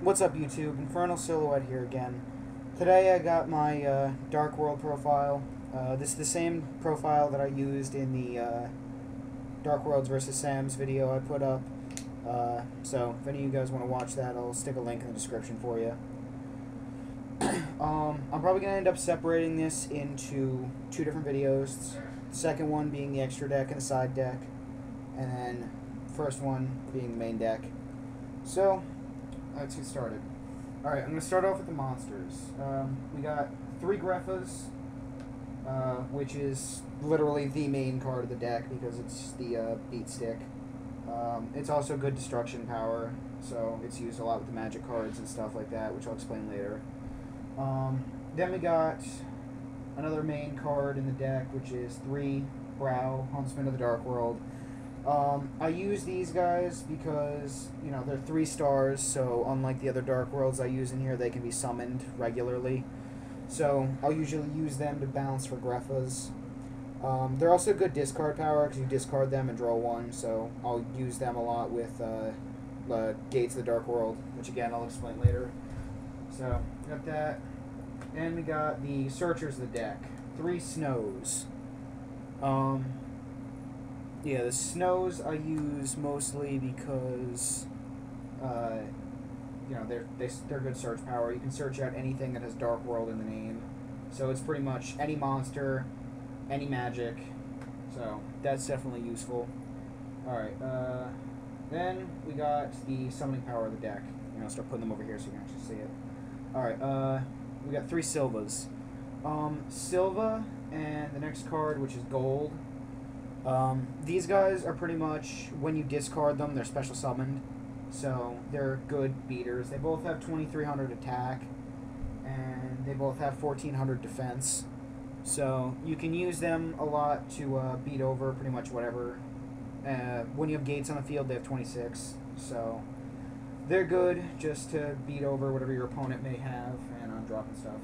What's up, YouTube? Infernal Silhouette here again. Today I got my Darkworld profile. This is the same profile that I used in the Darkworlds vs. Sam's video I put up. So if any of you guys want to watch that, I'll stick a link in the description for you. I'm probably going to end up separating this into two different videos. The second one being the extra deck and the side deck, and then the first one being the main deck. So, let's get started. Alright, I'm going to start off with the monsters. We got 3 Greffas, which is literally the main card of the deck because it's the beat stick. It's also good destruction power, so it's used a lot with the magic cards and stuff like that, which I'll explain later. Then we got another main card in the deck, which is 3 Brow, Huntsman of the Darkworld. I use these guys because, you know, they're 3 stars, so unlike the other Dark Worlds I use in here, they can be summoned regularly. So I'll usually use them to balance for Greffas. They're also good discard power because you discard them and draw 1, so I'll use them a lot with Gates of the Dark World, which again I'll explain later. So, got that. And we got the Searchers of the deck. 3 Snows. Yeah, the Snows I use mostly because, you know, they're good search power. You can search out anything that has Dark World in the name. So it's pretty much any monster, any magic. So that's definitely useful. Alright, then we got the summoning power of the deck. You know, start putting them over here so you can actually see it. Alright, we got 3 Silvas. Silva and the next card, which is Gold. These guys are pretty much, when you discard them, they're special summoned. So they're good beaters. They both have 2300 attack, and they both have 1400 defense. So you can use them a lot to beat over pretty much whatever. When you have gates on the field, they have 26. So they're good just to beat over whatever your opponent may have, and I'm dropping stuff.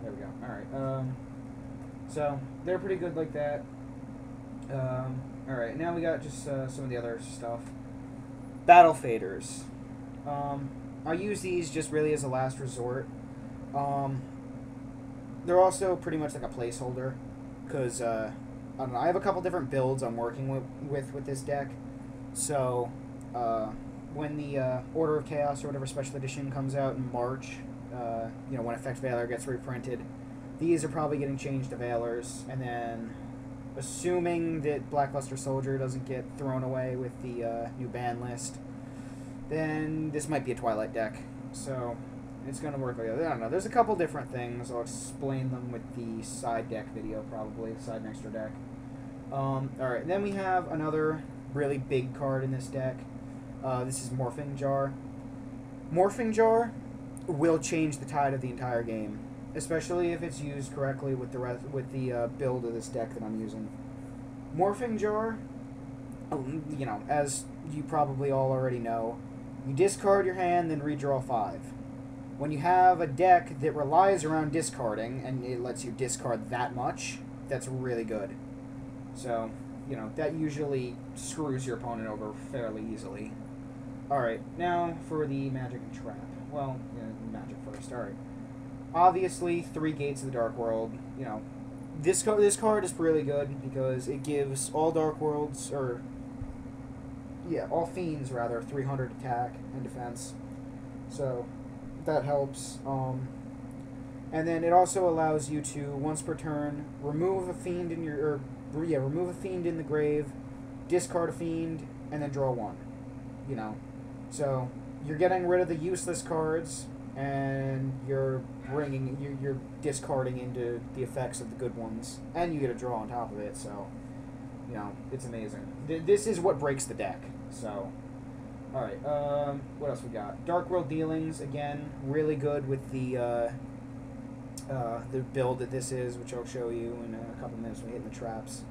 There we go. Alright, so they're pretty good like that. Alright, now we got just some of the other stuff. Battle Faders. I use these just really as a last resort. They're also pretty much like a placeholder, because, I don't know, I have a couple different builds I'm working with this deck. So, when the Order of Chaos or whatever special edition comes out in March, you know, when Effect Valor gets reprinted, these are probably getting changed to Valors, and then assuming that Blackluster Soldier doesn't get thrown away with the new ban list, then this might be a Twilight deck. So it's going to work like that. I don't know. There's a couple different things. I'll explain them with the side deck video, probably. Side and extra deck. Alright, then we have another really big card in this deck. This is Morphing Jar. Morphing Jar will change the tide of the entire game, especially if it's used correctly with the build of this deck that I'm using. Morphing Jar, you know, as you probably all already know, you discard your hand, then redraw 5. When you have a deck that relies around discarding, and it lets you discard that much, that's really good. So, you know, that usually screws your opponent over fairly easily. Alright, now for the Magic and Trap. Well, yeah, Magic first, alright. Obviously, 3 Gates of the Dark World. You know, this card is really good because it gives all Dark Worlds, or yeah, all Fiends rather, 300 attack and defense. So that helps. And then it also allows you to, once per turn, remove a Fiend in your, remove a Fiend in the grave, discard a Fiend, and then draw 1. You know, so you're getting rid of the useless cards, and you're discarding into the effects of the good ones, and you get a draw on top of it. So, you know, it's amazing. This is what breaks the deck. So, all right. What else we got? Darkworld Dealings, again, really good with the build that this is, which I'll show you in a couple minutes when we hit the traps.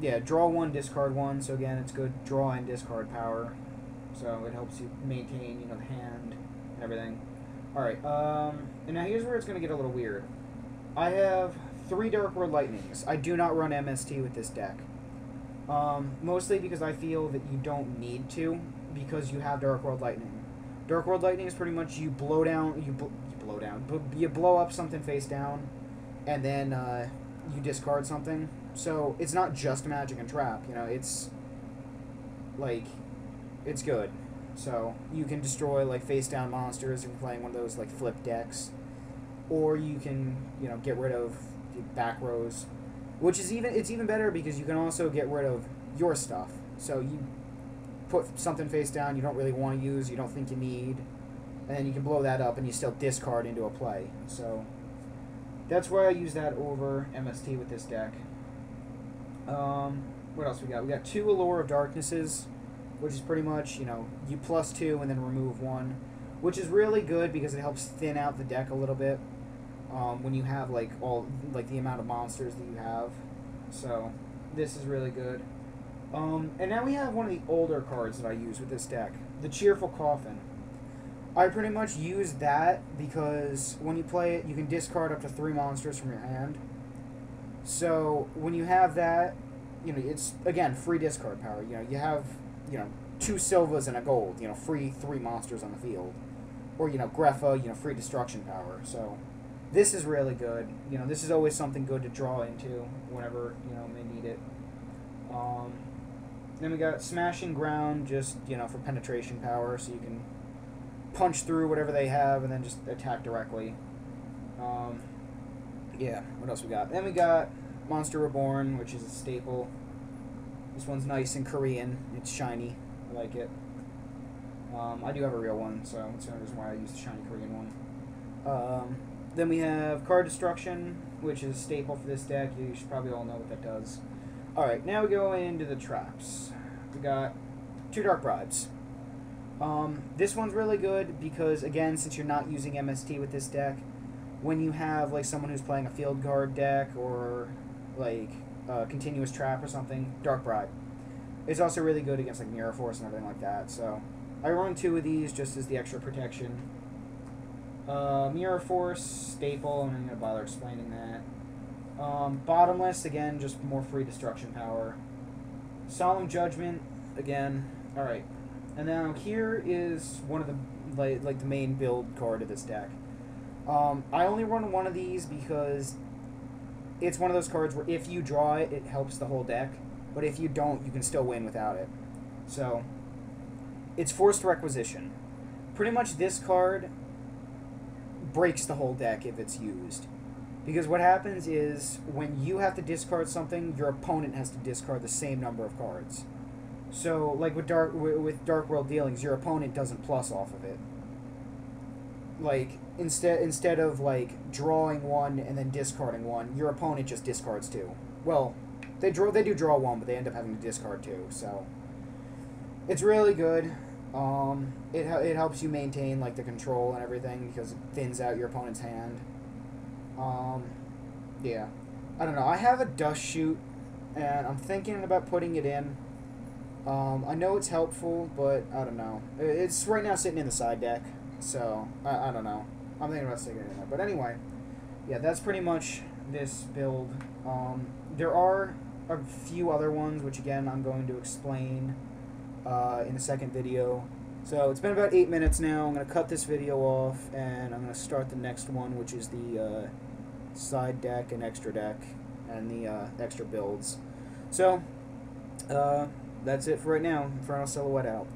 Yeah, draw 1, discard 1. So again, it's good draw and discard power. So it helps you maintain, you know, the hand and everything. Alright, and now here's where it's going to get a little weird. I have 3 Darkworld Lightnings. I do not run MST with this deck. Mostly because I feel that you don't need to, because you have Darkworld Lightning. Darkworld Lightning is pretty much you blow down, you blow up something face down, and then you discard something. So it's not just magic and trap, you know, it's like, it's good. So you can destroy like face down monsters if you're playing one of those like flip decks, or you can, you know, get rid of the back rows, which is it's even better because you can also get rid of your stuff. So you put something face down you don't really want to use, you don't think you need, and then you can blow that up and you still discard into a play. So that's why I use that over MST with this deck. What else we got? We got 2 Allure of Darknesses, which is pretty much, you know, you +2 and then remove 1, which is really good because it helps thin out the deck a little bit when you have like the amount of monsters that you have. So this is really good. And now we have one of the older cards that I use with this deck, the Cheerful Coffin. I pretty much use that because when you play it, you can discard up to 3 monsters from your hand. So when you have that, you know, it's, again, free discard power. You know, you have, you know, 2 silvers and a gold, you know, free 3 monsters on the field. Or, you know, Greffa, you know, free destruction power. So this is really good. You know, this is always something good to draw into whenever, you know, they need it. Then we got Smashing Ground, just, you know, for penetration power, so you can punch through whatever they have and then just attack directly. Yeah, what else we got? Then we got Monster Reborn, which is a staple. This one's nice and Korean. It's shiny. I like it. I do have a real one, so that's the only reason why I use the shiny Korean one. Then we have Card Destruction, which is a staple for this deck. You should probably all know what that does. Alright, now we go into the traps. We got 2 Dark Bribes. This one's really good because, again, since you're not using MST with this deck, when you have like someone who's playing a field guard deck or like a continuous trap or something, Dark Bribe. It's also really good against like Mirror Force and everything like that. So I run 2 of these just as the extra protection. Mirror Force, staple, I'm not going to bother explaining that. Bottomless, again, just more free destruction power. Solemn Judgment, again. Alright. And now here is one of the like the main build card of this deck. I only run 1 of these because it's one of those cards where if you draw it, it helps the whole deck. But if you don't, you can still win without it. So, it's Forced Requisition. Pretty much this card breaks the whole deck if it's used. Because what happens is, when you have to discard something, your opponent has to discard the same number of cards. So, like with Darkworld Dealings, your opponent doesn't plus off of it. Like, instead of, like, drawing 1 and then discarding 1, your opponent just discards 2. Well, they do draw 1, but they end up having to discard 2, so it's really good. It helps you maintain, like, the control and everything because it thins out your opponent's hand. Yeah. I don't know. I have a Dust Shoot, and I'm thinking about putting it in. I know it's helpful, but I don't know. It's right now sitting in the side deck, so I don't know. I'm thinking about sticking it in there. But anyway, yeah, that's pretty much this build. There are a few other ones, which again I'm going to explain in the second video. So it's been about 8 minutes now. I'm going to cut this video off, and I'm going to start the next one, which is the side deck and extra deck, and the extra builds. So, that's it for right now. Infernal Silhouette out.